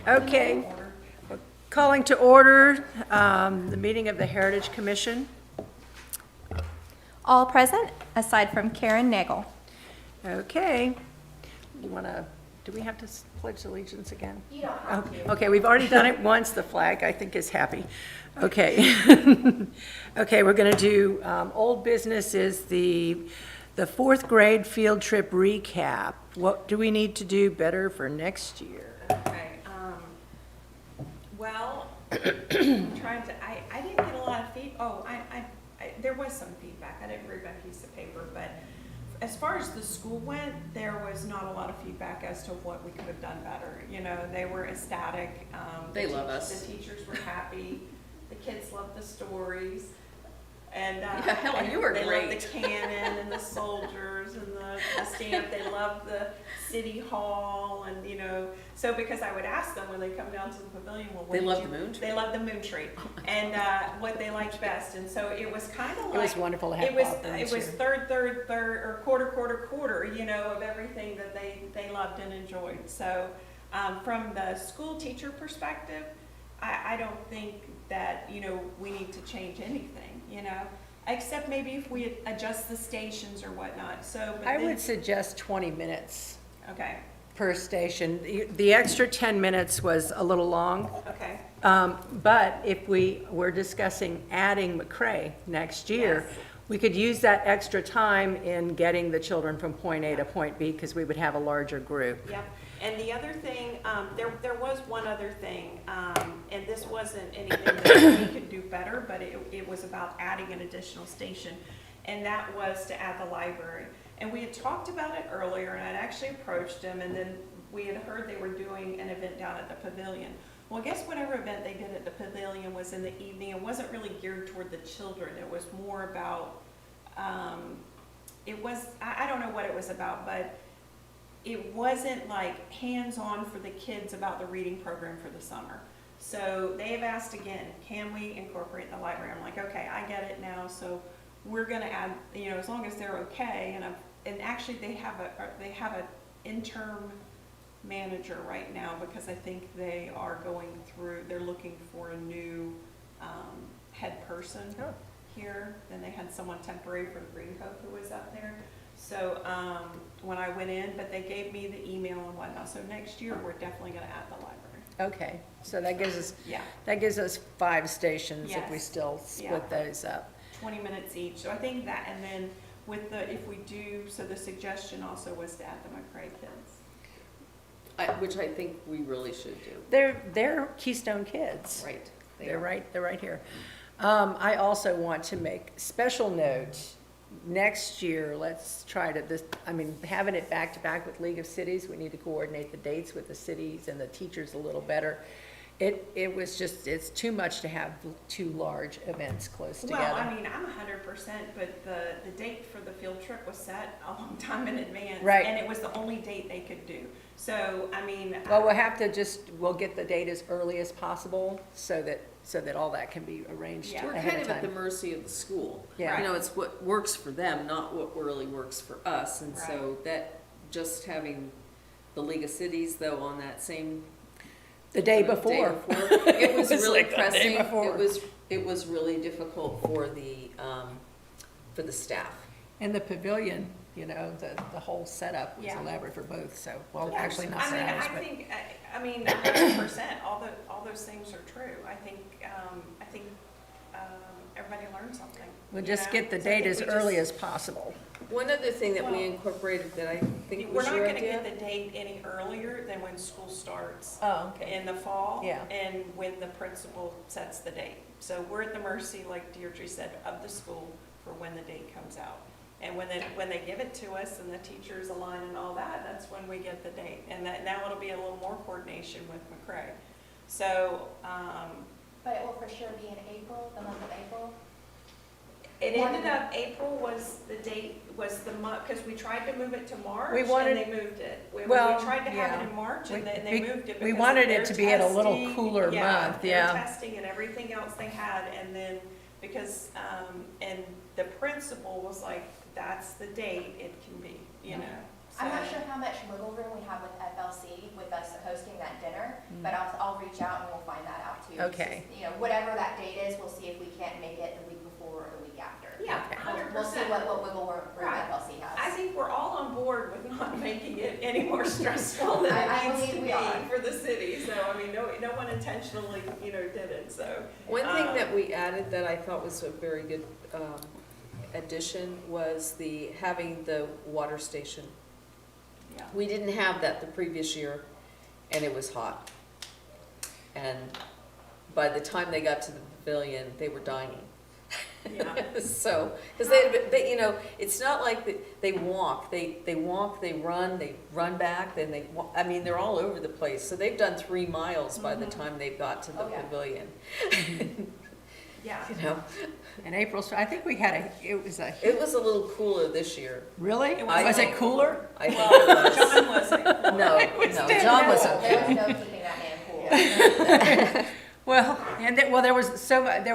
Okay, calling to order the meeting of the Heritage Commission. All present, aside from Karen Nagel. Okay, you want to, do we have to pledge allegiance again? You don't have to. Okay, we've already done it once, the flag, I think, is happy. Okay. Okay, we're going to do, old business is the fourth grade field trip recap. What do we need to do better for next year? Okay, well, I'm trying to, I didn't get a lot of there was some feedback. I didn't read my piece of paper, but as far as the school went, there was not a lot of feedback as to what we could have done better. You know, they were ecstatic. They love us. The teachers were happy. The kids loved the stories. And Yeah, Helen, you were they great. loved the cannon and the soldiers and the stamp. They loved the city hall, and you know. So because I would ask them when they come down to the pavilion, well, what They did love you- the moon tree. They love the moon tree, and what they liked best. And so it was kind of like It was wonderful to have it was Bob there it this was year. third, or quarter, you know, of everything that they loved and enjoyed. So from the school teacher perspective, I don't think that, you know, we need to change anything, you know, except maybe if we adjust the stations or whatnot. So but I then- would suggest 20 minutes okay, per station. The extra 10 minutes was a little long. okay, But if we were discussing adding McCray next year, Yes. we could use that extra time in getting the children from point A to point B, because we would have a larger group. yep. And the other thing, there was one other thing, and this wasn't anything that we could do better, but it was about adding an additional station, and that was to add the library. And we had talked about it earlier, and I'd actually approached them, and then we had heard they were doing an event down at the pavilion. Well, guess whatever event they did at the pavilion was in the evening. It wasn't really geared toward the children. It was more about, I don't know what it was about, but it wasn't like hands-on for the kids about the reading program for the summer. So they have asked again, can we incorporate the library? I'm like, okay, I get it now. So we're gonna add, you know, as long as they're okay. And actually they have an interim manager right now, because I think they are they're looking for a new head person Oh. here. Then they had someone temporary from Green Cove who was up there. So when I went in, but they gave me the email and whatnot. So next year, we're definitely gonna add the library. Okay, so that Yeah, gives us 5 stations if we Yes. still split Yeah. those up. 20 minutes each. So I think that, and then with if we do, so the suggestion also was to add the McCray kids. Which I think we really should do. They're Keystone kids. Right. They They're are. right here. I also want to make special note, next year, let's try to, having it back to back with League of Cities, we need to coordinate the dates with the cities and the teachers a little better. It's too much to have 2 large events close together. Well, I mean, I'm 100%, but the date for the field trip was set a long time in advance. Right. And it was the only date they could do. So, I mean. Well, we'll get the date as early as possible so that all that can be arranged Yeah. We're ahead kind of of at the time. mercy of the school. Yeah. You know, it's what works for them, not what really works for us. And so that, just having the League of Cities though on that same The day before. It was was really like the day pressing. before. It was really difficult for the staff. And the pavilion, you know, the whole setup was Yeah. elaborate for both, so, well, Yes. actually not I mean, ours, I but. think, 100%, all those things are true. I think everybody learned something. We'll you just know? get the So I date think as we early just- as possible. One other thing that Well, we incorporated that I think We're was not your gonna idea. get the date any earlier than when school starts Oh, in the fall. Yeah. And when the principal sets the date. So we're at the mercy, like Deirdre said, of the school for when the date comes out. And when they give it to us and the teachers align and all that, that's when we get the date. And that, now it'll be a little more coordination with McCray. So, But it will for sure be in April, the month of April. it ended up, April was the date, was the month, because we tried to move it to March We wanted- and they moved it. We Well, tried to have yeah. it in March and We- then they we- moved it. we because wanted of it their to be at a little testing. cooler month, yeah. Their testing and everything else they had, and then, because, and the principal was like, that's the date it can be, you know? I'm not sure how much wiggle room we have with FLC with us hosting that dinner, but I'll reach out and we'll find that out too. It's Okay. just, you know, whatever that date is, we'll see if we can't make it the week before or the week after. Yeah, Okay. 100%. We'll see what wiggle room Right. FLC has. I think we're all on board with not making it any more stressful than I it needs believe to we be are. for the city. So, I mean, no one intentionally, you know, did it, so. One thing that we added that I thought was a very good addition was having the water station. Yeah. We didn't have that the previous year, and it was hot. And by the time they got to the pavilion, they were dying. Yeah. So, because you know, it's not like they walk, they walk, they run back, then I mean, they're all over the place. So they've done 3 miles by the time they've got to the Oh, yeah. pavilion. Yeah. You know, In April, so I think we had it was a, it was a little cooler this year. really? It was Was like- it cooler? I think Well, it was. John wasn't. No, John was There was okay. no keeping that man cool. Well, and there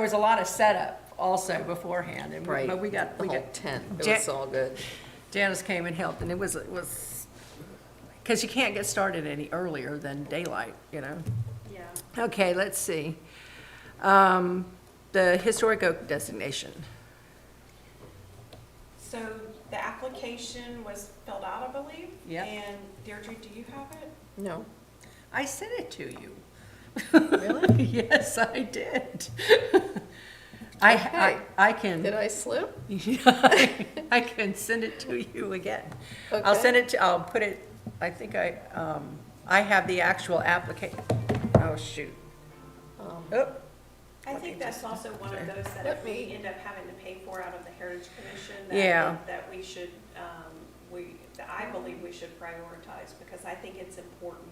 was a lot of setup also beforehand, and Right. but we got The whole tent, it Ja- was all good. Janice came and helped, and it was because you can't get started any earlier than daylight, you know. Yeah. Okay, let's see. The historic oak designation. So the application was filled out, I believe. Yep. And Deirdre, do you have it? No. I sent it to you. Really? Yes, I did. Okay. I can. Did I slip? I can send it to you again. I'll Okay. send it to, I'll put it, I think I have the actual application. Oh, shoot. Oh, I Let me think that's just- also one of those that Let if we me- end up having to pay for out of the Heritage Commission, Yeah. that we should, that I believe we should prioritize, because I think it's important,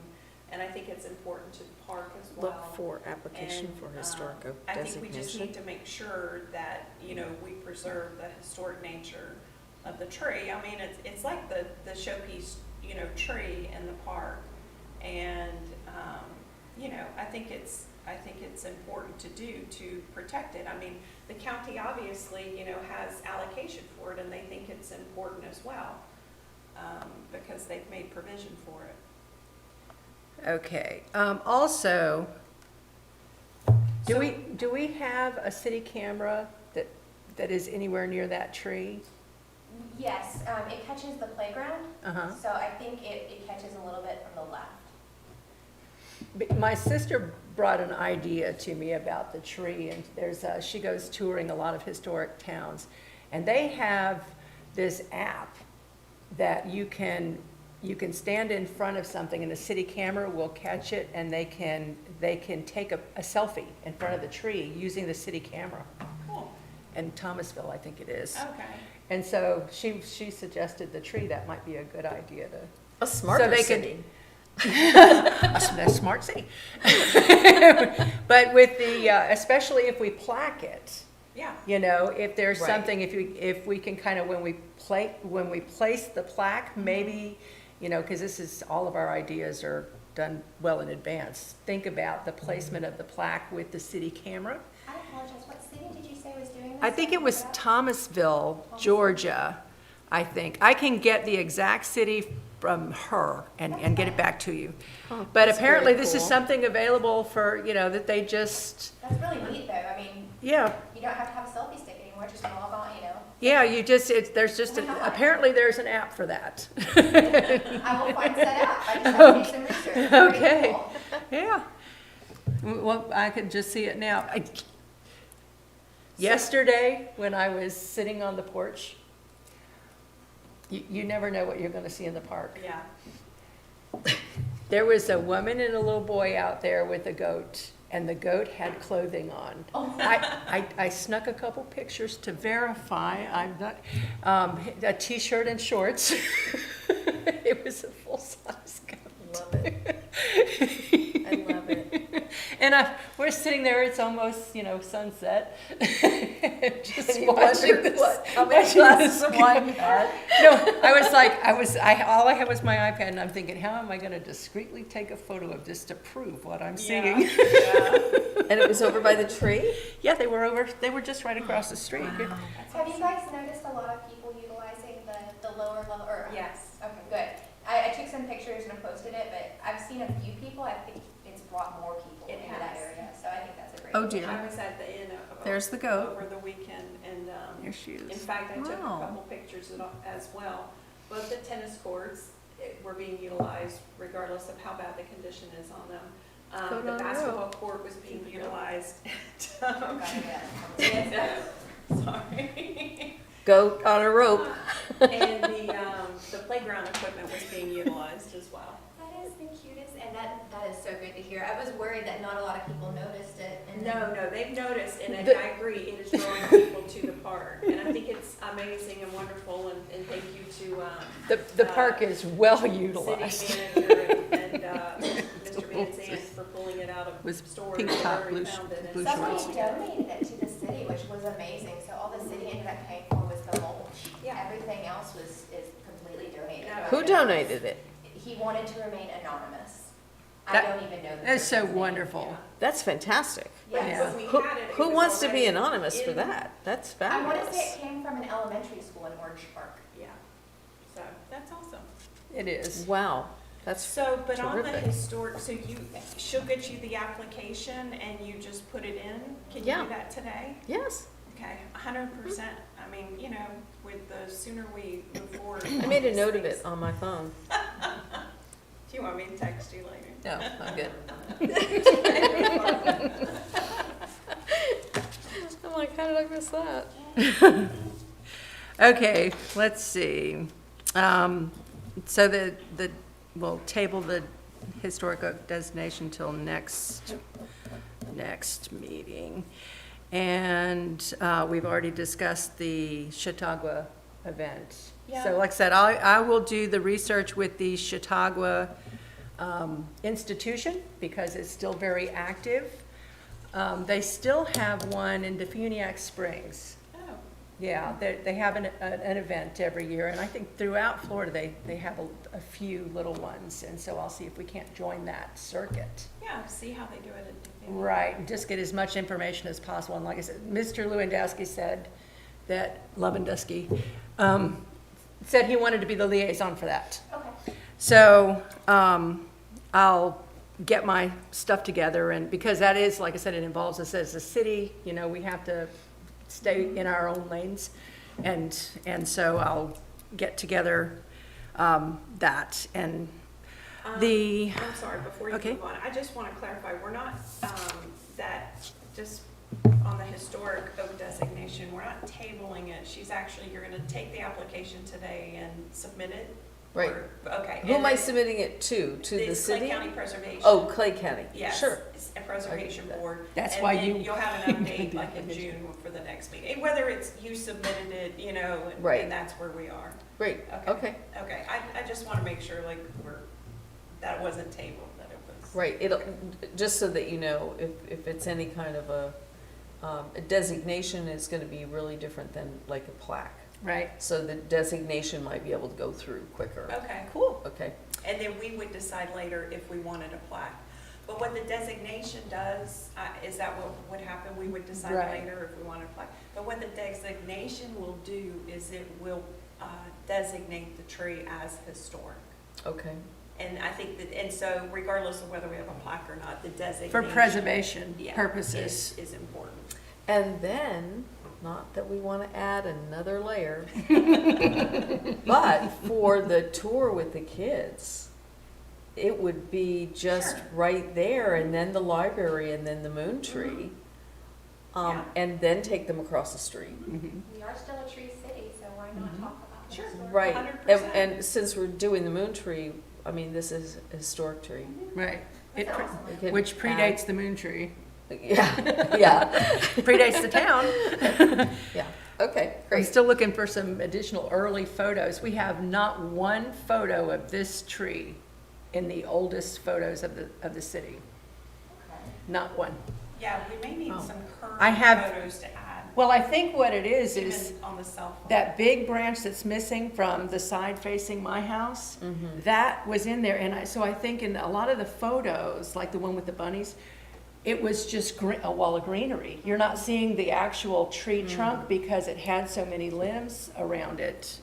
and I think it's important to the park as well. Look for application And, for historic oak I think we just need designation. to make sure that, you know, we preserve the historic nature of the tree. I mean, it's like the showpiece, you know, tree in the park. And, you know, I think it's important to do to protect it. I mean, the county obviously, you know, has allocation for it, and they think it's important as well, because they've made provision for it. okay. Also, do we have a city camera that is anywhere near that tree? Yes, it catches the playground, Uh-huh. so I think it catches a little bit from the left. My sister brought an idea to me about the tree, and she goes touring a lot of historic towns, and they have this app that you can stand in front of something and the city camera will catch it, and they can take a selfie in front of the tree using the city camera. Cool. In Thomasville, I think it is. Okay. And so she suggested the tree, that might be a good idea to. A smarter they could- city. A smart city. But with especially if we plaque it, Yeah. you know, if there's Right. something, if we can kind of, when we place the plaque, maybe, you know, because all of our ideas are done well in advance. Think about the placement of the plaque with the city camera. I apologize, what city did you say was doing this? I think it was Thomasville, Georgia, I think. I can get the exact city from her and get it back to you. Oh, But that's apparently very this is cool. something available for, you know, that they just, That's really neat though, I mean, yeah, you don't have to have a selfie stick anymore, just log on, you know. yeah, there's just, Why not? apparently there's an app for that. I will find that out, I just have to do some research. Very Okay. cool. Yeah. Well, I could just see it now. Yesterday, when I was sitting on the porch, you never know what you're gonna see in the park. Yeah. There was a woman and a little boy out there with a goat, and the goat had clothing on. Oh. I snuck a couple pictures to verify I'm not, a t-shirt and shorts. It was a full-size goat. Love it. I love it. And we're sitting there, it's almost, you know, sunset. Just And you watching wondered this. how many watching glasses this of wine you go. had. No, all I had was my iPad, and I'm thinking, how am I gonna discreetly take a photo of this to prove what I'm seeing? Yeah. And it was over by the tree? Yeah, they were just right across the street. Have you guys noticed a lot of people utilizing the lower level, or? Yes. Okay, good. brought more people It into that has. area, so I think that's a great. Oh, idea. dear. I was at the inn There's the goat. over the weekend, and, Your shoes. in fact, I took a Wow. couple pictures as well. Both the tennis courts were being utilized regardless of how bad the condition is on them. Goat The on a basketball court was being utilized. Got it, And, sorry. Goat on a rope. And the playground equipment was being utilized as well. That is the cutest, and that is so good to hear. I was worried that not a lot of people noticed it. And No, they've noticed, and The- I agree, it is drawing people to the park. And I think it's amazing and wonderful, and thank you to, The park is well city utilized. manager and Mr. Van Zandt for pulling it out of Was stores pink where top, we blue found it. And blue somebody shorts. donated it to the city, which was amazing. So all the city ended up paying for was the mulch. Yeah. Everything else is completely donated. Yeah. Who donated it? He wanted to remain anonymous. I That- don't even know. the That's so person's name. wonderful. That's fantastic. But Yes. when we Who, had it, it who was wants to be already anonymous for in- that? That's I want to say fabulous. it came from an elementary school in Orange Park. Yeah, so that's awesome. It is. Wow, that's, So, but on the terrific. historic, so she'll get you the application and you just put it in? Can you Yeah. do that today? yes. Okay, 100%. I mean, you know, with the sooner we move forward. I made a on note of these it on my phone. Do you want me to text you later? No, I'm good. I'm like, how did I miss that? Okay, let's see. So we'll table the historic oak designation till next meeting. And we've already discussed the Chautauqua event. Yeah. So like I said, I will do the research with the Chautauqua institution because it's still very active. They still have one in Defuniak Springs. Oh, Yeah, they have an event every year, and I think throughout Florida, they have a few little ones, and so I'll see if we can't join that circuit. yeah, see how they do it at the. Right, and just get as much information as possible, and like I said, Mr. Lewandowski said that, Lewandowski, said he wanted to be the liaison for that. Okay. So, I'll get my stuff together, and because that is, like I said, it involves us as a city, you know, we have to stay in our own lanes, and so I'll get together, that, and the, I'm sorry, before you Okay. move on, I just want to clarify, we're not, just on the historic oak designation, we're not tabling it. You're going to take the application today and submit it? Right. Or- Okay. Who am and I then submitting it to? To the it's Clay city? County Preservation. Oh, Clay County. Yes, Sure. it's a preservation board. That's And why then you- you'll have an update like in June for the next meeting, whether it's you submitted it, you know, Right. and that's where we are. Great, okay. Okay, I just want to make sure like that it wasn't tabled, that it was. Right, it'll, just so that you know, if it's any kind of a designation is gonna be really different than like a plaque. right, So the designation might be able to go through quicker. Okay, cool. Okay, and then we would decide later if we wanted a plaque. But what the designation does, is that what would happen? We would decide Right. later if we wanted a plaque. But what the designation will do is it will designate the tree as historic. okay. And I think that, and so regardless of whether we have a plaque or not, the designation. For preservation yeah, purposes. Is important. And then, not that we want to add another layer, but for the tour with the kids, it would be just Sure. right there, and then the library, and then the moon tree. Yeah. And then take them across the street. Mhm. We are still a tree city, so why not talk about the Sure. historic- Right, 100%. and since we're doing the moon tree, I mean, this is a historic tree. Right, It That's pre- awesome. We could which add- predates the moon tree, Yeah, yeah, predates the town. yeah, okay, I'm great. still looking for some additional early photos. We have not one photo of this tree in the oldest photos of the city. Okay. Not one. Yeah, we may need Oh. some I have- current photos to add, Well, I think what it is even on the cell phone. that big branch that's missing from the side facing my house, Mhm. that was in there. And so I think in a lot of the photos, like the one with the bunnies, it was just a wall of greenery. You're not seeing the actual tree trunk because it had so many limbs around it.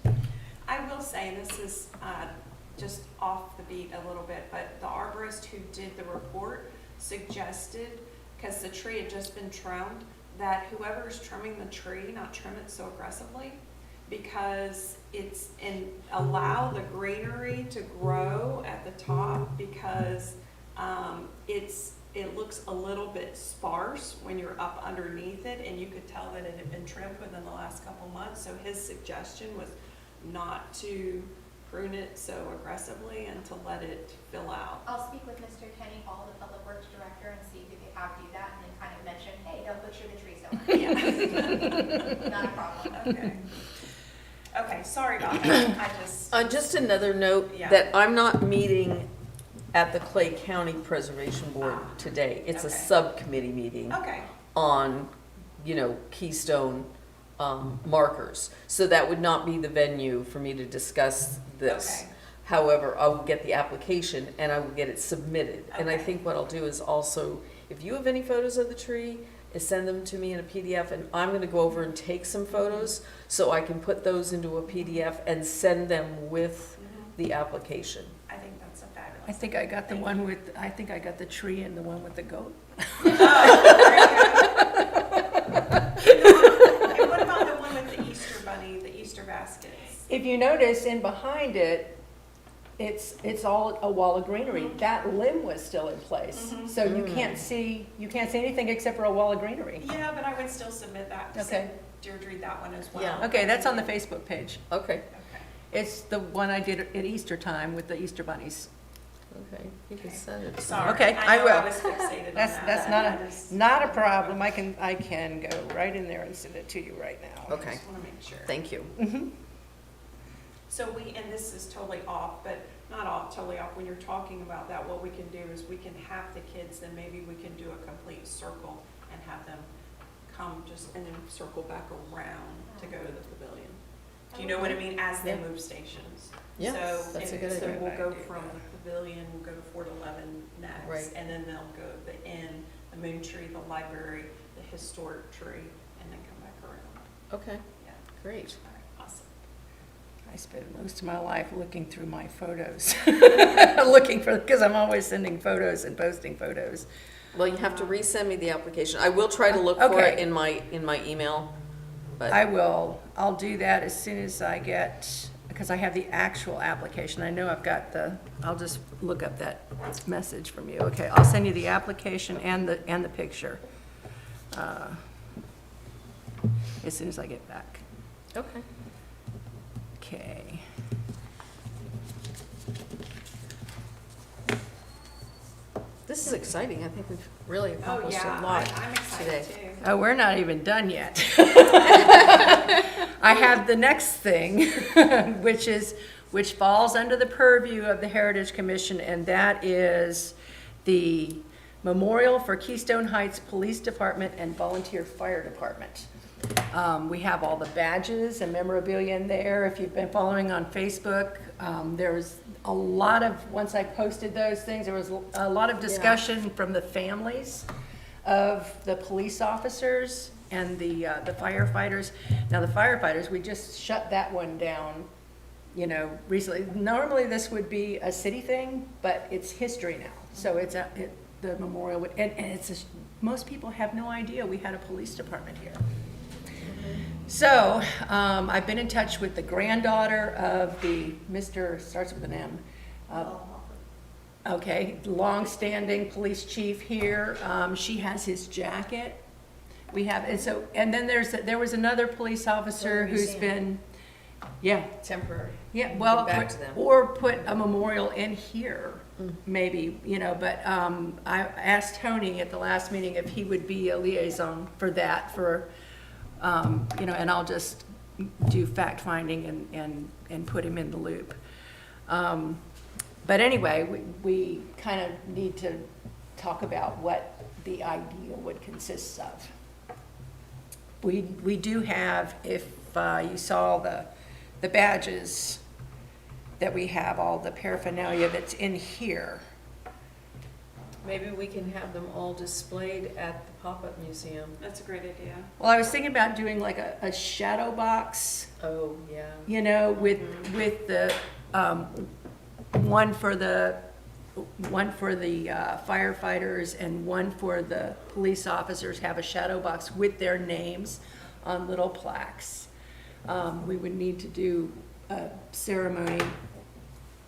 I will say, and this is just off the beat a little bit, but the arborist who did the report suggested, because the tree had just been trimmed, that whoever's trimming the tree, not trim it so aggressively, because and allow the greenery to grow at the top, because it looks a little bit sparse when you're up underneath it, and you could tell that it had been trimmed within the last couple months. So his suggestion was not to prune it so aggressively and to let it fill out. I'll speak with Mr. Kenny Hall, the Public Works Director, and see if we could have do that, and then kind of mention, hey, don't butcher the tree so much. Yeah. Not a problem. Okay. Okay, sorry about that. I just, Just another note, Yeah. that I'm not meeting at the Clay County Preservation Board today. It's a Okay. subcommittee meeting okay, on, Keystone markers. So that would not be the venue for me to discuss this. Okay. However, I will get the application and I will get it submitted. And I Okay. think what I'll do is also, if you have any photos of the tree, is send them to me in a PDF, and I'm gonna go over and take some photos so I can put those into a PDF and send them with the application. I think that's a fabulous. I think I got the one with, I think I got the tree and the one with the goat. And what about the one with the Easter bunny, the Easter baskets? If you notice, in behind it, it's all a wall of greenery. That limb was still in place. Mhm. So you can't see anything except for a wall of greenery. Yeah, but I would still submit that to Okay. send Deirdre that one as well. Yeah. Okay, that's on the Facebook page. Okay, Okay. It's the one I did at Easter time with the Easter bunnies. okay, you can send it to me. Sorry. Okay, I know will. I was fixated on that. That's I not a problem. I can go right in there and send it to you right now. Okay, just want to make sure. thank you. Mhm. So and this is totally off, but not off, totally off, when you're talking about that, what we can do is we can have the kids, then maybe we can do a complete circle and have them come and then circle back around to go to the pavilion. Do you know what I mean, as they Yeah. move stations? Yeah, So, that's a and good so idea. we'll go Idea. from the pavilion, we'll go to Fort 11 next. Right. And then they'll go the inn, the moon tree, the library, the historic tree, and then come back around. Okay, Yeah, great. all right, awesome. I spent most of my life looking through my photos, because I'm always sending photos and posting photos. Well, you have to resend me the application. I will try to look for it Okay. in my email, but. I'll do that as soon as I get, because I have the actual application. I know I've got I'll just look up that message from you. Okay, I'll send you the application and the picture as soon as I get back. Okay. Okay. This is exciting. I think we've really Oh, accomplished yeah, a lot I'm today. excited too. Oh, we're not even done yet. I have the next thing, which falls under the purview of the Heritage Commission, and that is the memorial for Keystone Heights Police Department and Volunteer Fire Department. We have all the badges and memorabilia in there. If you've been following on Facebook, there was a lot of, once I posted those things, there was a lot of discussion from the families of the police officers and the firefighters. Now, the firefighters, we just shut that one down, recently. Normally, this would be a city thing, but it's history now. So the memorial, and most people have no idea we had a police department here. So, I've been in touch with the granddaughter of the starts with an M. Okay, long-standing police chief here. She has his jacket. We have, and then there was another police officer who's been, Temporary. yeah, well, Give back to them. or put a memorial in here, maybe, but I asked Tony at the last meeting if he would be a liaison for that, and I'll just do fact-finding and put him in the loop. But anyway, we kind of need to talk about what the ideal would consist of. We do have, if you saw the badges that we have, all the paraphernalia that's in here. Maybe we can have them all displayed at the pop-up museum. That's a great idea. Well, I was thinking about doing like a shadow box, Oh, yeah. with the one for the one for the firefighters and one for the police officers, have a shadow box with their names on little plaques. We would need to do a ceremony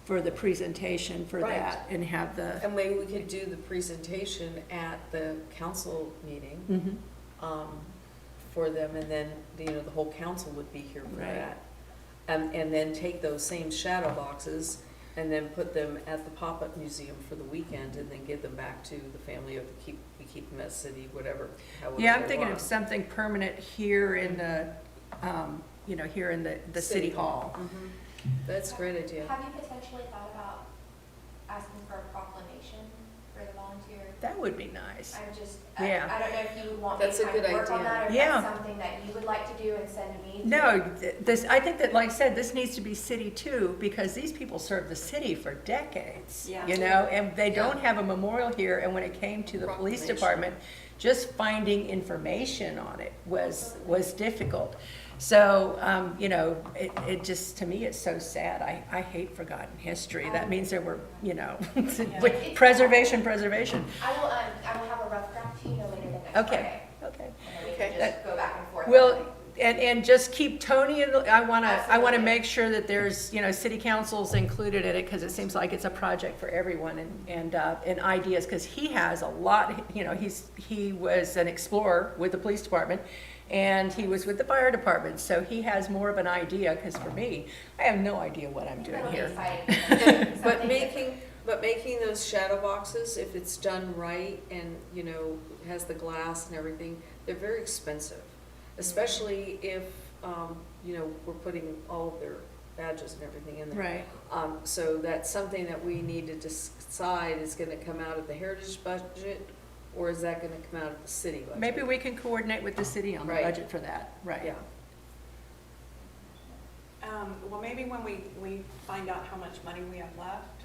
for the presentation for Right. that and have the, And maybe we could do the presentation at the council meeting, Mhm. for them, and then, the whole council would be here for Right. that. And then take those same shadow boxes and then put them at the pop-up museum for the weekend, and then give them back to the family, or we keep them at city, whatever, however yeah, I'm they thinking want. of something permanent here in the, here in the city hall. Mhm. That's a great idea. Have you potentially thought about asking for a proclamation for the volunteer? That would be nice. I'm just, Yeah. I don't know if you would want me That's to a kind of good work on idea. that, or if Yeah. that's something that you would like to do and send me. No, this, I think that, like I said, this needs to be city too, because these people served the city for decades. Yeah. And they don't have a memorial here, and when it came to the police Proclamation. department, just finding information on it was difficult. So, it just, to me, it's so sad. I hate forgotten history. That means there were, preservation. I will have a rough draft to you no later than next Okay, Friday. okay. And then we Okay. can just go back and forth. on Well, it. and just keep Tony, I wanna Absolutely. make sure that there's, city council's included in it, cause it seems like it's a project for everyone and ideas, cause he has a lot, he was an explorer with the police department, and he was with the fire department, so he has more of an idea, cause for me, I have no idea what I'm doing That'll be here. exciting. But Something making those shadow boxes, if it's done right and, has the glass and everything, they're very expensive. Especially if, we're putting all of their badges and everything in there. Right, So that's something that we need to decide, is gonna come out of the heritage budget, or is that gonna come out of the city budget? maybe we can coordinate with the city on the Right. budget for that, right? Yeah. Well, maybe when we find out how much money we have left,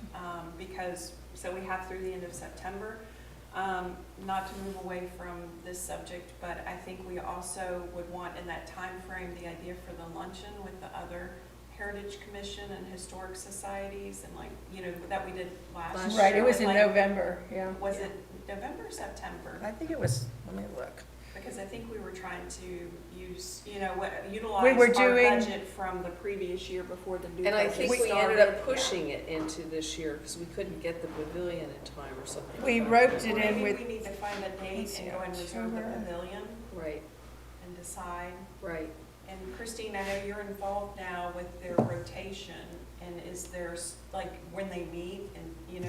because, so we have through the end of September, not to move away from this subject, but I think we also would want in that time frame the idea for the luncheon with the other Heritage Commission and historic societies and that we did last year. Right, it was in Like, November, yeah. Was it November or September? I think it was, let me look. Because I think we were trying to utilize We were our doing- budget from the previous year before the new And I budget think we started. ended up pushing it into this year, because we couldn't get the pavilion in time or something. We like that. roped it Well, in maybe with, we need to find a let's date see, and go and reserve the October. pavilion Right, and decide. right. And Christine, I know you're involved now with their rotation, and is there, when they meet, and,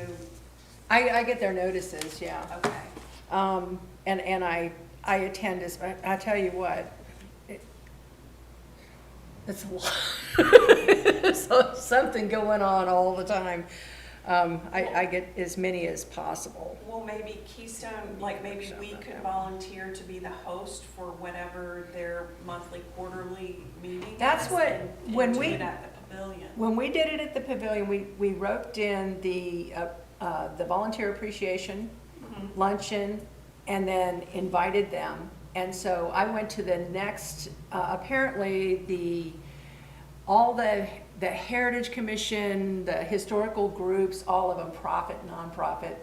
I get their notices, yeah. okay. And I attend this, but I tell you what, it's a lot. So something going on all the time. I get as many as possible. Well, maybe Keystone, maybe we could volunteer to be the host for whatever their monthly, quarterly meeting That's is, what- and when do we- it at the pavilion. When we did it at the pavilion, we roped in the volunteer appreciation Mhm. luncheon and then invited them. And so I went to the next, apparently all the Heritage Commission, the historical groups, all of them, profit, nonprofit,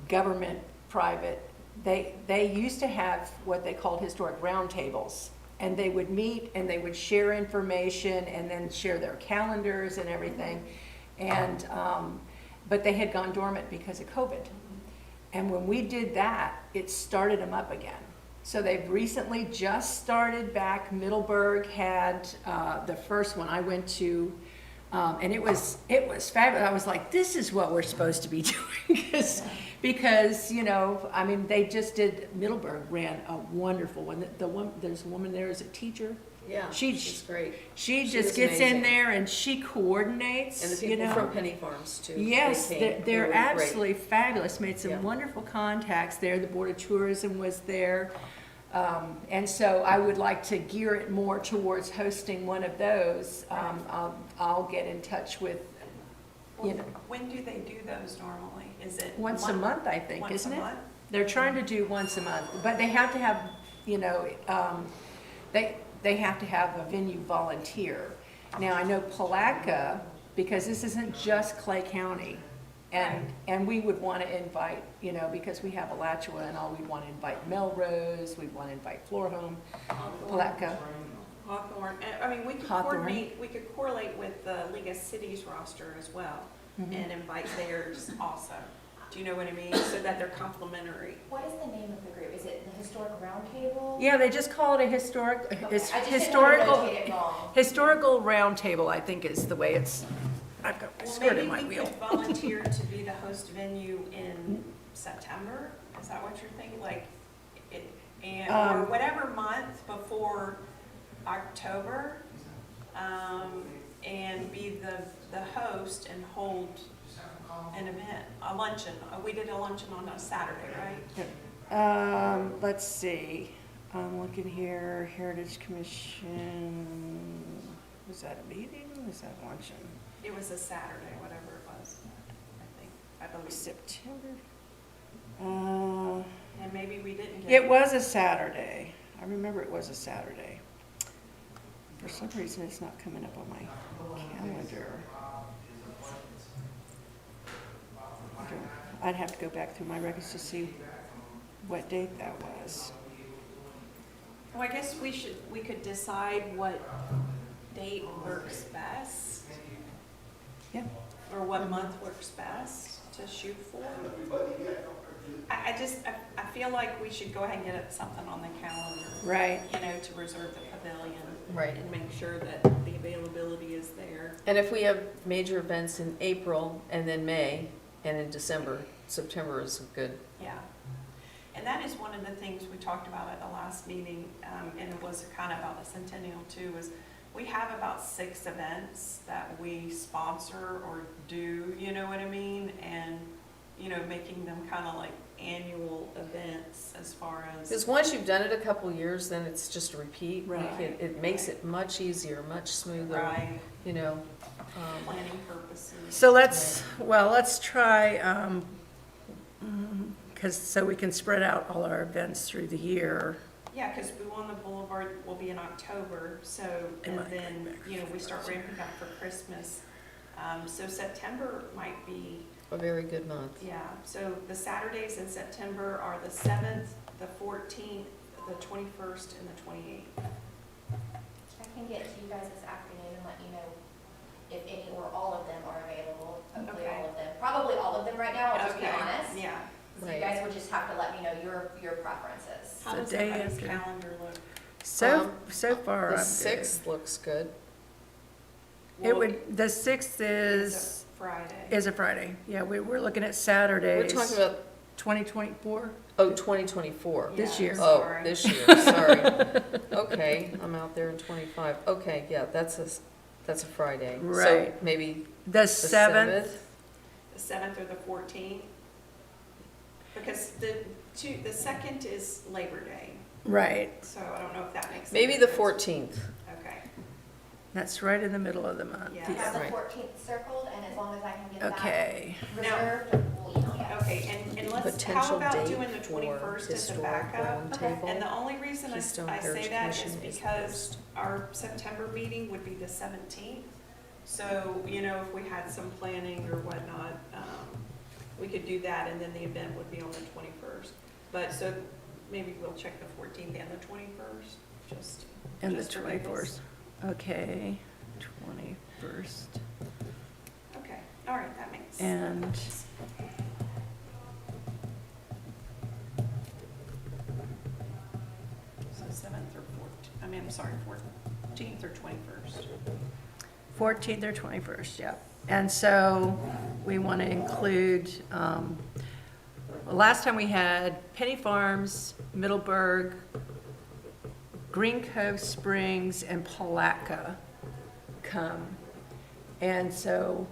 government, private, they used to have what they called historic roundtables. And they would meet and they would share information and then share their calendars and everything. And, but they had gone dormant because of COVID. And when we did that, it started them up again. So they've recently just started back. Middleburg had the first one I went to, and it was fabulous. I was like, this is what we're supposed to be doing, because they just did. Middleburg ran a wonderful one. There's a woman there as a teacher. Yeah, She- she's great. She She just was gets in amazing. there and she coordinates. And the people from Penny Farms too. Yes, they they're came. They were great. absolutely fabulous, made some Yeah. wonderful contacts there, the Board of Tourism was there. And so I would like to gear it more towards hosting one of those. I'll get in touch with, When do they do those normally? Is it? once a month, I think, Once isn't a it? month? They're trying to do once a month, but they have to have, they have to have a venue volunteer. Now, I know Palatka, because this isn't just Clay County, And we would want to invite, you know, because we have Alachua and all, we'd want to invite Melrose, we'd want to invite Florhome, Palatka. Hawthorne, I mean, we could Hawthorne. coordinate, we could correlate with the League of Cities roster as well and invite theirs also. Do you know what I mean? So that they're complementary. What is the name of the group? Is it the Historic Roundtable? Yeah, they just call it a historic, Okay, it's I just didn't want to historical, rotate it wrong. historical roundtable, I think is the way it's, I've got my Well, skirt in maybe my we wheel. could volunteer to be the host venue in September? Is that what you're thinking? Like, or whatever month before October, and be the host and hold an event, a luncheon. We did a luncheon on a Saturday, right? Let's see, I'm looking here, Heritage Commission, was that a meeting, was that luncheon? It was a Saturday, whatever it was, I believe. September? And maybe we didn't get. It was a Saturday, I remember it was a Saturday. For some reason, it's not coming up on my calendar. I'd have to go back through my records to see what date that was. Well, I guess we could decide what date works best, Yeah. or what month works best to shoot for. I feel like we should go ahead and get something on the calendar. Right. You know, to reserve the pavilion. Right. And make sure that the availability is there. And if we have major events in April and then May and in December, September is good. Yeah. And that is one of the things we talked about at the last meeting, and it was kind of about the centennial too, is we have about 6 events that we sponsor or do, you know what I mean? And, you know, making them kind of like annual events as far as. Because once you've done it a couple years, then it's just a repeat. Right. It makes it much easier, much smoother, Right, you know. planning purposes. So let's try, so we can spread out all our events through the year. Yeah, because Boo on the Boulevard will be in October, so, It and might go then, back you know, we start ramping up for Christmas. So September might be, A very good month. yeah, so the Saturdays in September are the 7th, the 14th, the 21st, and the 28th. I can get to you guys this afternoon and let you know if any or all of them are available. Hopefully Okay. all of them. Probably all of them right now, I'll just be Okay, honest. yeah. So Right. you guys would just have to let me know your preferences. How So does day everybody's after. calendar look? So far, The I'm good. 6th looks good. It Well, would, the 6th it's is, a Friday. is a Friday. Yeah, we're looking at Saturdays. We're talking about, 2024, 2024. this Yeah, year. Oh, sorry. this year, sorry. Okay, I'm out there in 25. Okay, yeah, that's a Friday. So Right. maybe The the 7th, 7th? The 7th or the 14th? Because the 2nd is Labor Day, right. so I don't know if that makes. Maybe any the difference. 14th. Okay, That's right in the middle of the month. Yeah. I have the Right. 14th circled, and as long as I can get that Okay. reserved, we'll email you. okay, and let's, how Potential about date doing the for 21st as a historic backup? roundtable. And the only reason Keystone I say Heritage that is Commission is because first. our September meeting would be the 17th. So, you know, if we had some planning or whatnot, we could do that, and then the event would be on the 21st. But, so maybe we'll check the 14th and the 21st, just. And the just for Vegas. 21st. Okay, 21st. Okay, all right, that makes. And So 7th or 14th, I mean, I'm sorry, 14th or 21st. 14th or 21st, yeah. And so we want to include, last time we had Penny Farms, Middleburg, Green Cove Springs, and Palatka come. And so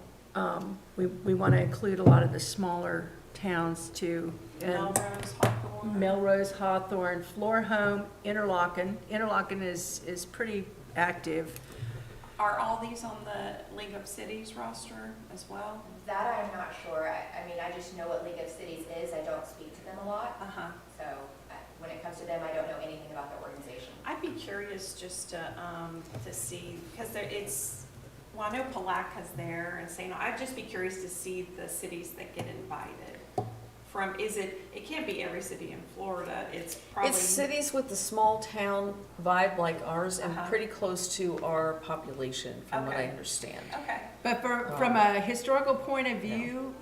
we want to include a lot of the smaller towns too. And Melrose, Hawthorne. Melrose, Hawthorne, Florhome, Interlochen. Interlochen is pretty active. Are all these on the League of Cities roster as well? That I'm not sure. I mean, I just know what League of Cities is. I don't speak to them a lot. Uh-huh. So when it comes to them, I don't know anything about their organization. I'd be curious just to see, because Well, I know Palaca's there and St. I'd just be curious to see the cities that get invited. From, it can't be every city in Florida, it's probably. It's cities with the small town vibe like ours and Uh-huh. pretty close to our population, from what I Okay. understand. Okay, But from a historical point of view,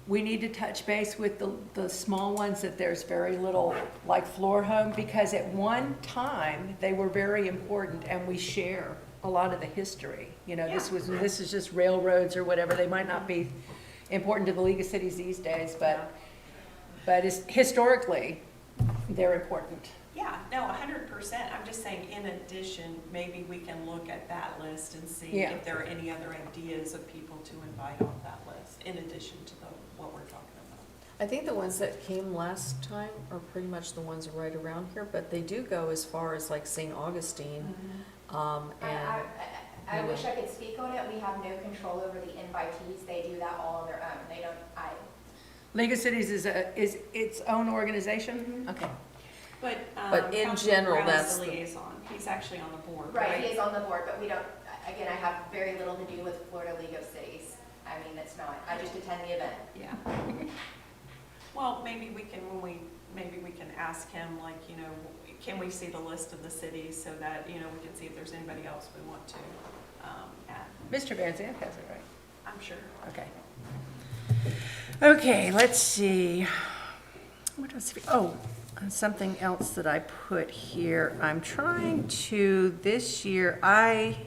we need to touch base with the small ones that there's very little, like Floor Home, because at one time, they were very important and we share a lot of the history. You know, this is just railroads or whatever, they might not be important to the League of Cities these days, but historically, they're important. yeah, no, 100%. I'm just saying, in addition, maybe we can look at that list and see Yeah. if there are any other ideas of people to invite off that list, in addition to what we're talking about. I think the ones that came last time are pretty much the ones right around here, but they do go as far as like St. Augustine, and. I wish I could speak on it. We have no control over the invitees. They do that all on their own. They don't, League of Cities is its own organization? Okay. But in Councilman general, Brown is that's the the- liaison. He's actually on the board, right, right? he is on the board, but we don't, again, I have very little to do with Florida League of Cities. I mean, it's not, I just attend the event. Yeah. Well, maybe we can ask him, like, you know, can we see the list of the cities so that, you know, we can see if there's anybody else we want to add. Mr. Van Zandt has it, right? I'm sure. Okay. Okay, let's see. What else? Something else that I put here. I'm trying to, this year, I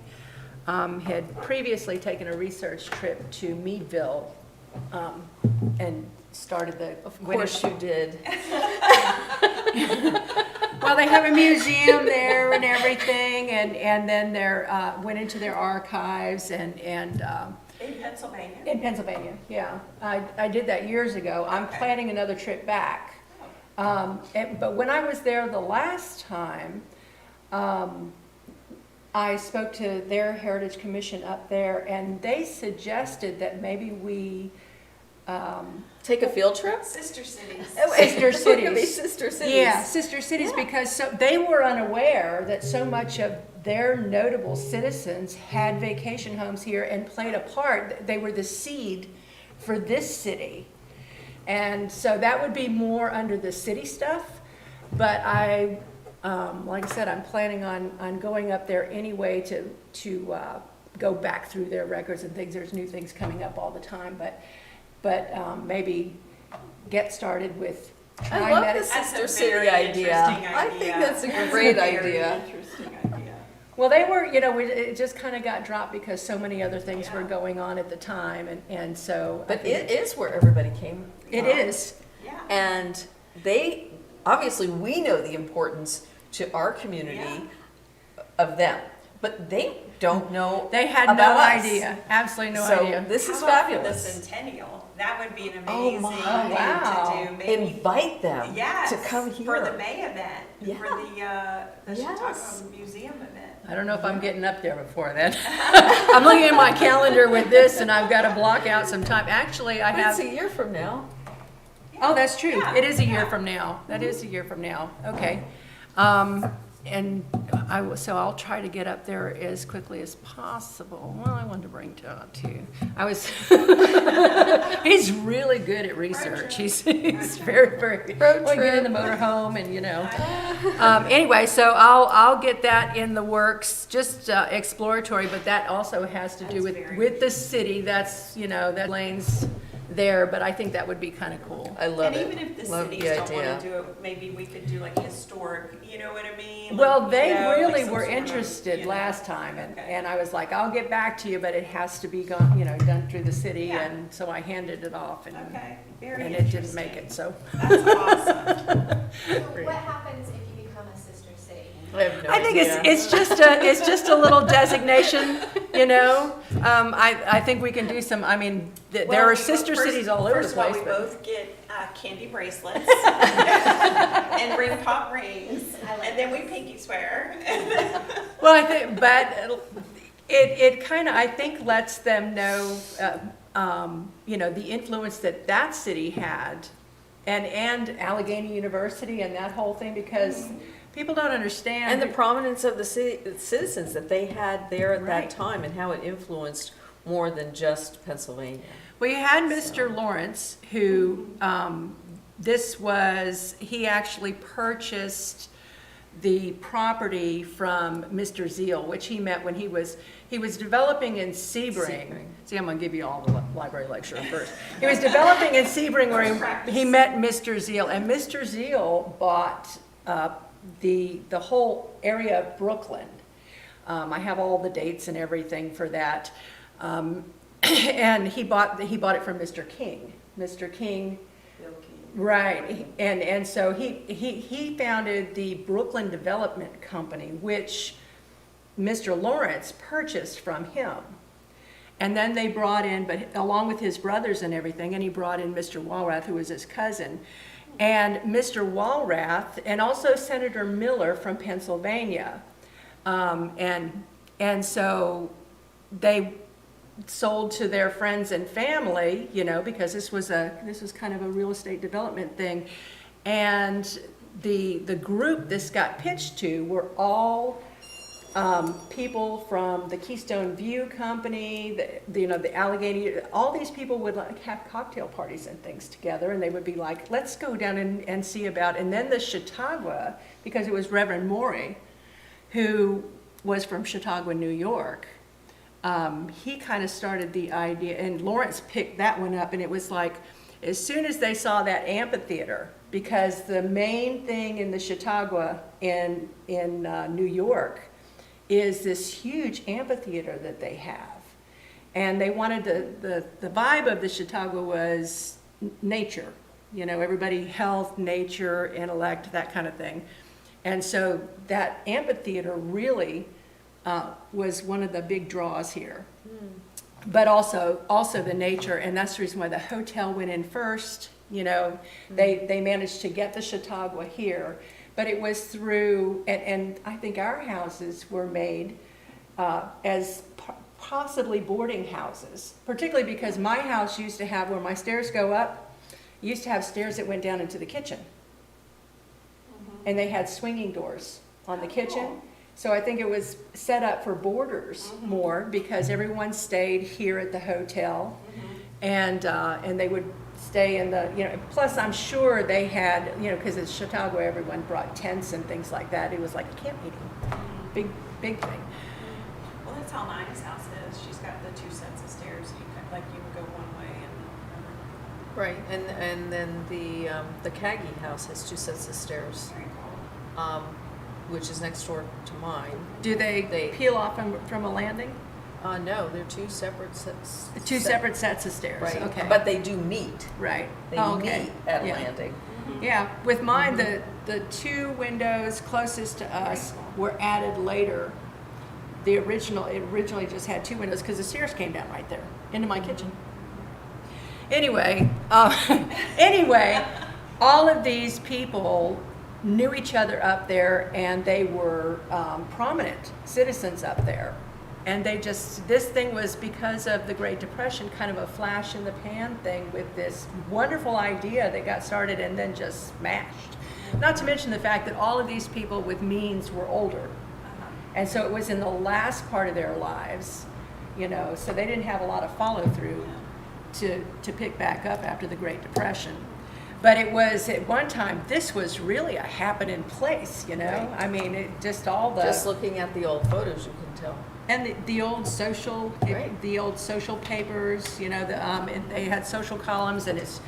had previously taken a research trip to Meadville and started the. Of course you did. Well, they have a museum there and everything, and then went into their archives and In Pennsylvania? in Pennsylvania, yeah. I did that years ago. I'm Okay. planning another trip back. But when I was there the last time, I spoke to their Heritage Commission up there, and they suggested that maybe we Take a field trip? Sister cities. Sister We're gonna be cities. sister cities. Yeah, sister cities, because they were unaware that so much of their notable citizens had vacation homes here and played a part. They were the seed for this city. And so that would be more under the city stuff. But like I said, I'm planning on going up there anyway to go back through their records and things. There's new things coming up all the time, but maybe get started with I trying love that. the That's a sister city very idea. interesting I think idea. that's a That's great very idea. Interesting idea. Well, they were, it just kind of got dropped because so many other things were Yeah. going on at the time, and so. I But think it is where everybody came It from. is. Yeah. And obviously, we know the importance to our community Yeah. of them, but they don't know They had no about us. idea, absolutely no So idea. this is How about for fabulous. the centennial? That would be an Oh, amazing my. thing Wow. to do. Maybe, Invite them yes, to come here. for the May event, Yeah. for the Chautauqua Yes. Museum event. I don't know if I'm getting up there before then. I'm looking at my calendar with this, and I've got to block out some time. Actually, I It's have, a year from now. oh, that's true. Yeah, It is a year yeah. from now. That is a year from now. Okay. And so I'll try to get up there as quickly as possible. Well, I wanted to bring Todd too. He's really good at research. He's very, very, Road well, get in the trip. motorhome and, Anyway, so I'll get that in the works, just exploratory, but that also has to do That's very with the city. That's, that lane's there, but I think that would be kind of cool. I love And it. even if the Love cities the don't want idea. to do it, maybe we could do like historic, you know what I mean? Well, Like, they you know, like really some were sort of, interested you know. last time, Okay. and I was like, I'll get back to you, but it has to be done through the city, Yeah. and so I handed it off, Okay, very and interesting. it didn't make it, so. That's awesome. So what happens if you become a sister city? I have no I think idea. it's just a little designation, I think we can do some, there Well, are sister cities all over the First of all, place, we but. both get candy bracelets and ring pop rings, I like and then we pinky swear. Well, I think, but it kind of, I think, lets them know, the influence that city had, and Allegheny University and that whole thing, because People don't understand. And the prominence of the citizens that they had there at Right. that time and how it influenced more than just Pennsylvania. Well, you had Mr. Lawrence, who, he actually purchased the property from Mr. Zeal, which he met when he was developing in Sebring. Sebring. See, I'm gonna give you all the library lecture first. He was developing in Sebring where he met Mr. Zeal, and Mr. Zeal bought the whole area of Brooklyn. I have all the dates and everything for that. And he bought it from Mr. King. Mr. King, right, and so he founded the Brooklyn Development Company, which Mr. Lawrence purchased from him. And then they brought in, but along with his brothers and everything, and he brought in Mr. Walrath, who was his cousin, and Mr. Walrath, and also Senator Miller from Pennsylvania. And so they sold to their friends and family, you know, because this was kind of a real estate development thing. And the group this got pitched to were all people from the Keystone View Company, the Allegheny, all these people would like have cocktail parties and things together, and they would be like, let's go down and see about, and then the Chautauqua, because it was Reverend Morey, who was from Chautauqua, New York, he kind of started the idea, and Lawrence picked that one up, and it was like, as soon as they saw that amphitheater, because the main thing in the Chautauqua in New York is this huge amphitheater that they have. And they wanted the vibe of the Chautauqua was nature, you know, everybody health, nature, intellect, that kind of thing. And so that amphitheater really was one of the big draws here. But also the nature, and that's the reason why the hotel went in first, you know. They managed to get the Chautauqua here, but it was through, and I think our houses were made as possibly boarding houses, particularly because my house used to have, where my stairs go up, used to have stairs that went down into the kitchen. And they had swinging doors on the kitchen. So I think it was set up for boarders more, because everyone stayed here at the hotel, and they would stay in the, you know, plus I'm sure they had, you know, because it's Chautauqua, everyone brought tents and things like that. It was like a camp meeting, big thing. Well, that's how Nina's house is. She's got the 2 sets of stairs. You would go one way and Right, and then the Kagi house has 2 sets of stairs, which is next door to mine. Do they peel off from a landing? No, they're 2 separate sets. Two separate sets of stairs, Right, okay. but they do meet. Right. They Oh, okay. meet at a Yeah. landing. Yeah, with mine, the 2 windows closest to us were added later. It originally just had 2 windows, because the stairs came down right there into my kitchen. Anyway, all of these people knew each other up there, and they were prominent citizens up there. And this thing was, because of the Great Depression, kind of a flash in the pan thing with this wonderful idea that got started and then just smashed. Not to mention the fact that all of these people with means were older. And so it was in the last part of their lives, you know, so they didn't have a lot of follow through to pick back up after the Great Depression. But it was, at one time, this was really a happening place, you know? Right. I mean, just Looking at the old photos, you can tell. and the old social, Right. the old social papers, you know, and they had social columns, and it's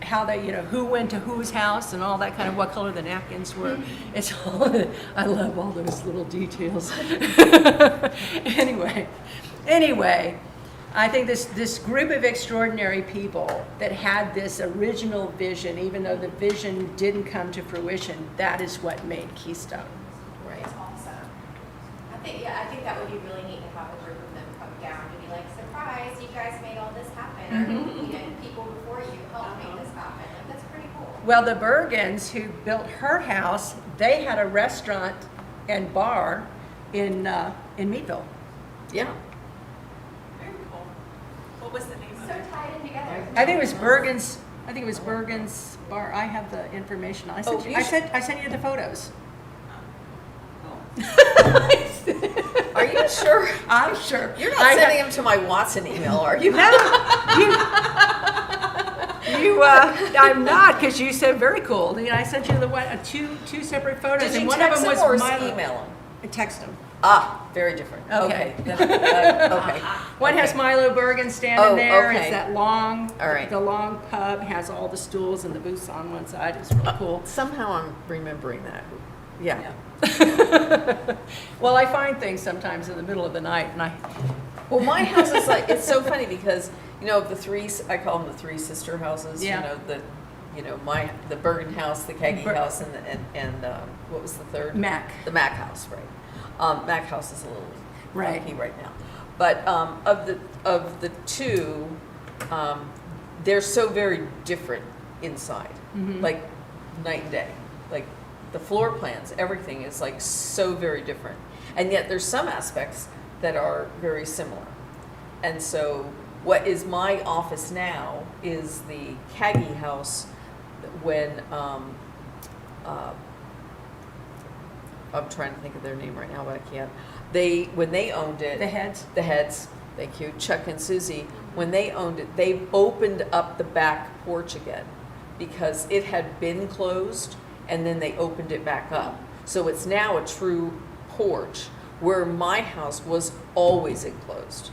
how they, you know, who went to whose house and all that kind of, what color the napkins were. It's all, I love all those little details. Anyway, I think this group of extraordinary people that had this original vision, even though the vision didn't come to fruition, that is what made Keystone. Right. It's awesome. I think that would be really neat to have a group of them come down and be like, surprise, you guys made all this happen. Or, you know, people before you helped make this happen. Like, that's pretty cool. Well, the Bergens, who built her house, they had a restaurant and bar in Meadville. Yeah. very cool. What was the name So of it? tied in together. I think it was Bergen's bar. I have the information. I sent you the photos. Are you sure? I'm sure. You're not I have- sending them to my Watson email, are you? I'm not, because you said very cool. And I sent you the one, two separate photos, Did and you one of text them them was or Milo. email them? I text them. Ah, very different. Okay. Okay. One has Okay. Milo Bergen standing Oh, there. okay. It's that long, All right. the long pub has all the stools and the booths on one side. It's really cool. Somehow I'm remembering that. Yeah. Well, I find things sometimes in the middle of the night, and Well, my house is like, it's so funny because, you know, I call them the three sister houses. Yeah. The Bergen house, the Kagi Ber- house, and what was the third? Mac. The Mac house, right. Mac house is a little Right. funky right now. But of the two, they're so very different inside, Mhm. like night and day. Like the floor plans, everything is like so very different. And yet there's some aspects that are very similar. And so what is my office now is the Kagi house when, I'm trying to think of their name right now, but I can't. When they owned it. the heads. The heads, thank you, Chuck and Susie, when they owned it, they opened up the back porch again because it had been closed and then they opened it back up. So it's now a true porch where my house was always enclosed.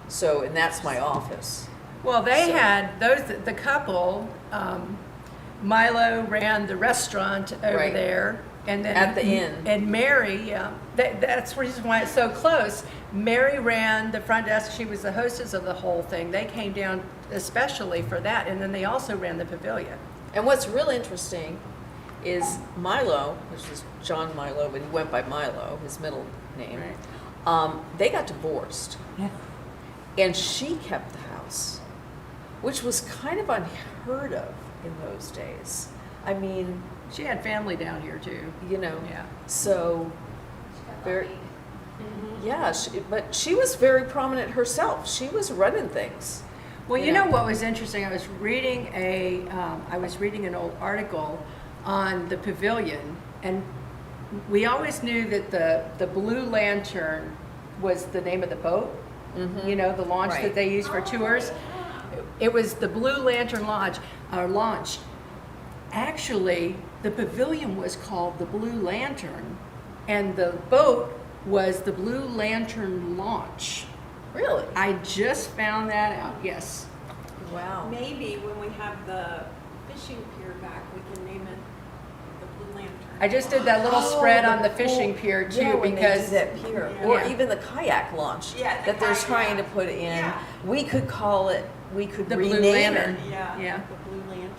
So, and that's my office. Well, they So- had the couple. Milo ran the restaurant over Right. there, and then At the inn. And Mary, yeah, that's the reason why it's so close. Mary ran the front desk. She was the hostess of the whole thing. They came down especially for that, and then they also ran the pavilion. And what's real interesting is Milo, which is John Milo, but he went by Milo, his middle name. They got divorced. Yeah. And she kept the house, which was kind of unheard of in those days. I mean, She had family down here too. you know, Yeah. so, She got very, lucky. yeah, but she was very prominent herself. She was running things. Well, you Yeah. know what was interesting? I was reading an old article on the pavilion, and we always knew that the Blue Lantern was the name of the boat. Mhm. You know, the launch Right. that they use for tours. It was the Blue Lantern launch. Actually, the pavilion was called the Blue Lantern, and the boat was the Blue Lantern Launch. Really? I just found that out, yes. Wow. Maybe when we have the fishing pier back, we can name it the Blue Lantern. I just did that little Oh, spread on the pool- fishing pier too, yeah, when because they do that pier, Yeah. or Yeah. even the kayak launch Yeah, the that they're kayak. trying to put in. Yeah. We could call it. We could The Blue rename Lantern. it. Yeah, Yeah. the Blue Lantern.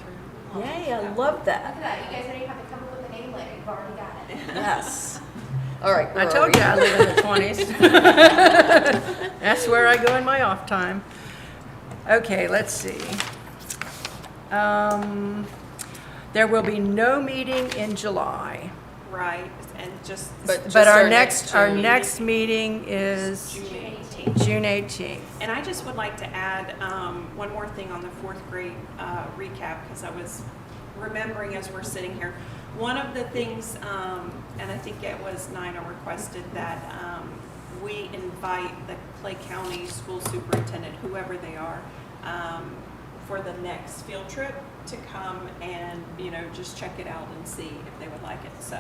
Yay! I love Look that. at that, you guys don't even have to come up with a name later, you've already got it. Yes. All right. I where are told we? you I live in the 20s. That's where I go in my off time. Okay, let's see. There will be no meeting in July, Right, and just But but our our next June. next meeting is June 18th. June 18th. And I just would like to add one more thing on the fourth grade recap, because I was remembering as we're sitting here. One of the things, and I think it was Nina requested that we invite the Clay County School Superintendent, whoever they are, for the next field trip to come and, you know, just check it out and see if they would like it. So,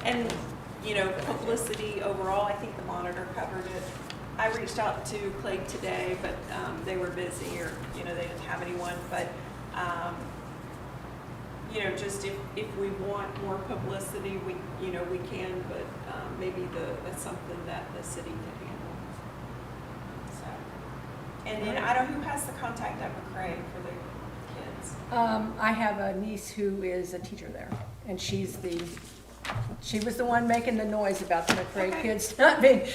and, you know, publicity overall, I think the Monitor covered it. I reached out to Clay today, but they were busy, or, you know, they didn't have anyone. But, you know, just if we want more publicity, we can, but maybe that's something that the city can handle. So, and then I don't know who has the contact at McCrae for the kids. I have a niece who is a teacher there, and she was the one making the noise about the McRae Okay. kids not being,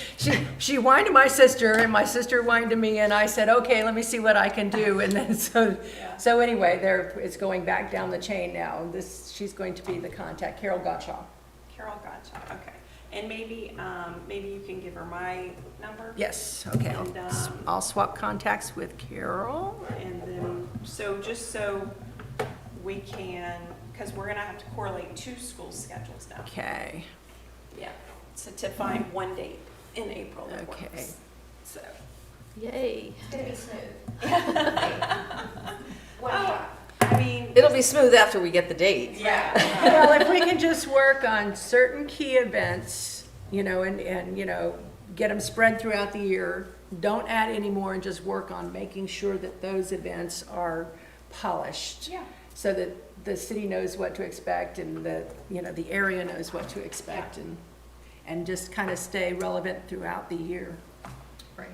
she whined to my sister, and my sister whined to me, and I said, okay, let me see what I can do, and then so anyway, it's going back down the chain now. She's going to be the contact, Carol Gottschall. Carol, gotcha. Okay, and maybe you can give her my number. Yes, okay, And, I'll swap contacts with Carol. And then, just so we can, because we're gonna have to correlate two school schedules now. Okay, Yeah. to find one date in April that Okay. works. So, Yay. It's gonna be smooth. One Oh. shot. I mean, It'll be smooth after we get the date. yeah. Well, if we can just work on certain key events, and get them spread throughout the year, don't add any more and just work on making sure that those events are polished. Yeah. So that the city knows what to expect and the area knows what to expect and just kind of stay relevant throughout the year. Right.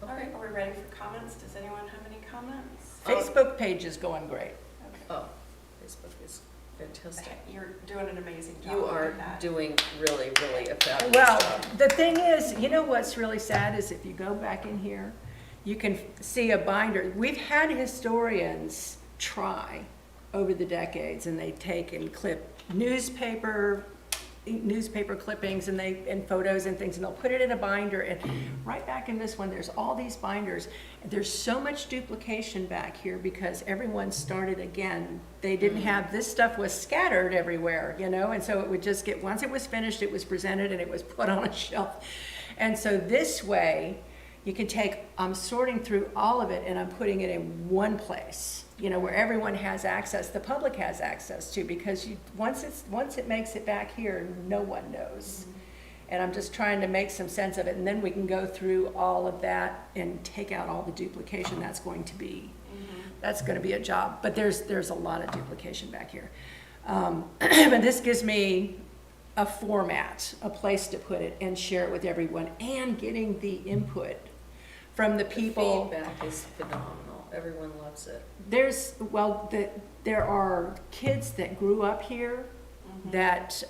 All right, are we ready for comments? Does anyone have any comments? Facebook page is going great. Okay. Oh, Facebook is fantastic. You're doing an amazing job. You with are that. doing really, really a fabulous Well, job. the thing is, what's really sad is if you go back in here, you can see a binder. We've had historians try over the decades, and they take and clip newspaper clippings and photos and things, and they'll put it in a binder. And right back in this one, there's all these binders. There's so much duplication back here because everyone started again. They didn't have, this stuff was scattered everywhere, and so it would just get, once it was finished, it was presented and it was put on a shelf. And so this way, you can take, I'm sorting through all of it and I'm putting it in one place, where everyone has access, the public has access to, because once it makes it back here, no one knows. And I'm just trying to make some sense of it, and then we can go through all of that and take out all the duplication. That's going to be a job, but there's a lot of duplication back here. But this gives me a format, a place to put it and share it with everyone, and getting the input from the people. The feedback is phenomenal. Everyone loves it. There are kids that grew up here that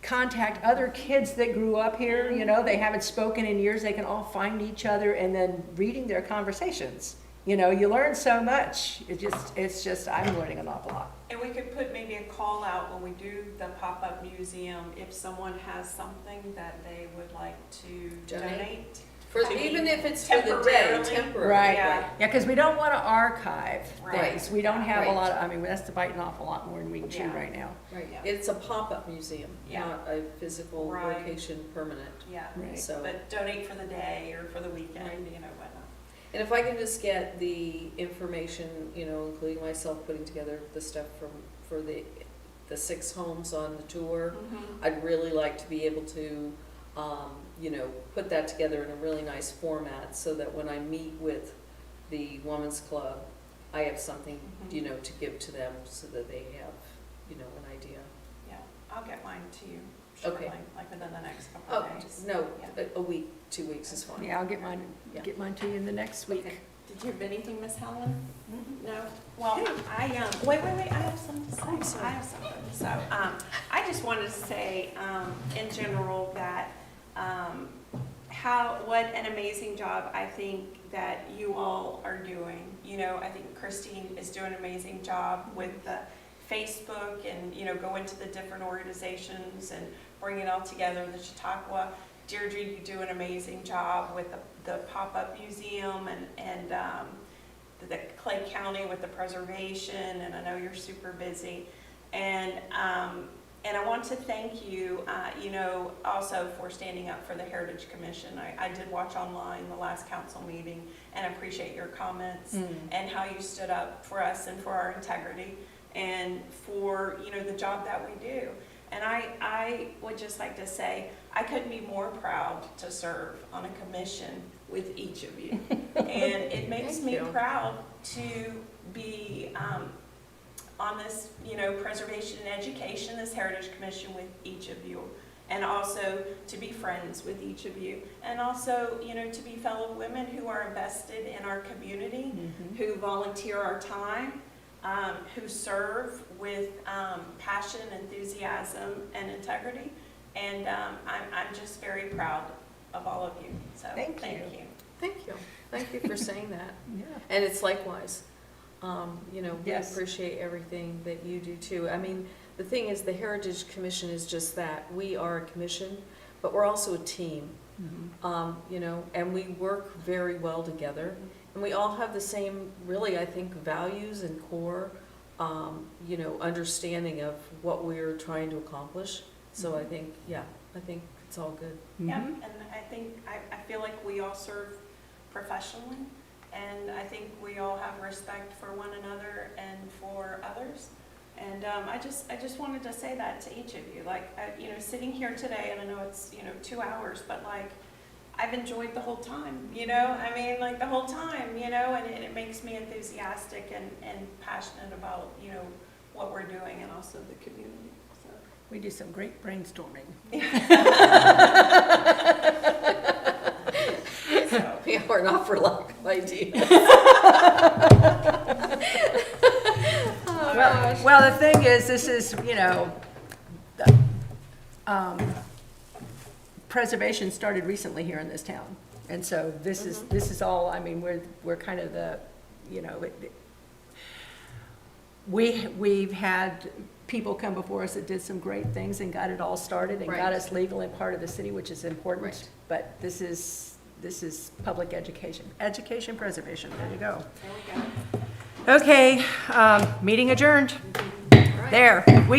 contact other kids that grew up here, they haven't spoken in years, they can all find each other, and then reading their conversations. You learn so much. It's just, I'm learning an awful lot. And we could put maybe a call out when we do the pop-up museum, if someone has something that they would like to donate. Even if it's for the day, temporary. Right, Yeah. yeah, because we don't want to archive Right. things. We don't have a Right. lot of, that's biting an awful lot more than we can chew Yeah. right now. Right. Yeah. It's a pop-up museum, Yeah. not a physical Right. location permanent. Yeah, Right. So, but donate for the day or for the weekend, whatnot. and if I can just get the information, including myself putting together the stuff for the 6 homes on the tour, I'd really like to be able to, put that together in a really nice format so that when I meet with the Women's Club, I have something, to give to them so that they have, an idea. Yeah, I'll get mine to you Okay. shortly, like within the next couple Oh, of days. no, Yeah. a week, 2 weeks is fine. Yeah, I'll get mine Yeah. to you in the next week. Okay. Did you have anything, Miss Helen? No? Well, wait, I have something to say. Oh, sorry. I have something. So, I just wanted to say, in general, that, what an amazing job I think that you all are doing. I think Christine is doing an amazing job with the Facebook and, go into the different organizations and bring it all together, the Chautauqua. Deirdre, you do an amazing job with the pop-up museum and the Clay County with the preservation, and I know you're super busy. And I want to thank you, also for standing up for the Heritage Commission. I did watch online the last council meeting and appreciate your comments and how you stood up for us and for our integrity and for, the job that we do. And I would just like to say, I couldn't be more proud to serve on a commission with each of you. And it makes Thank me you. proud to be on this, preservation and education, this Heritage Commission with each of you. And also to be friends with each of you. And also, to be fellow women who are invested in our community, who volunteer our time, who serve with passion, enthusiasm, and integrity. And I'm just very proud of all of you. So Thank thank you. you. Thank you. Thank you for saying that. Yeah. And it's likewise. We Yes. appreciate everything that you do too. I mean, the thing is, the Heritage Commission is just that. We are a commission, but we're also a team. And we work very well together. And we all have the same, really, I think, values and core, understanding of what we're trying to accomplish. So I think, yeah, I think it's all good. Yeah, Mhm. and I think, I feel like we all serve professionally, and I think we all have respect for one another and for others. And I just wanted to say that to each of you, like, you know, sitting here today, and I know it's, 2 hours, but like, I've enjoyed the whole time, I mean, like, the whole time, and it makes me enthusiastic and passionate about, what we're doing and also the community, so. We do some great brainstorming. So, Yeah, we're not for lack of ideas. Well, the thing is, this is, the, preservation started recently here in this town. And so this is all, I mean, we're kind of the, we've had people come before us that did some great things and got it all started and got Right. us legal and part of the city, which is important. Right. But this is public education, education preservation, there you go. there we go. Okay, meeting adjourned. All right. There, we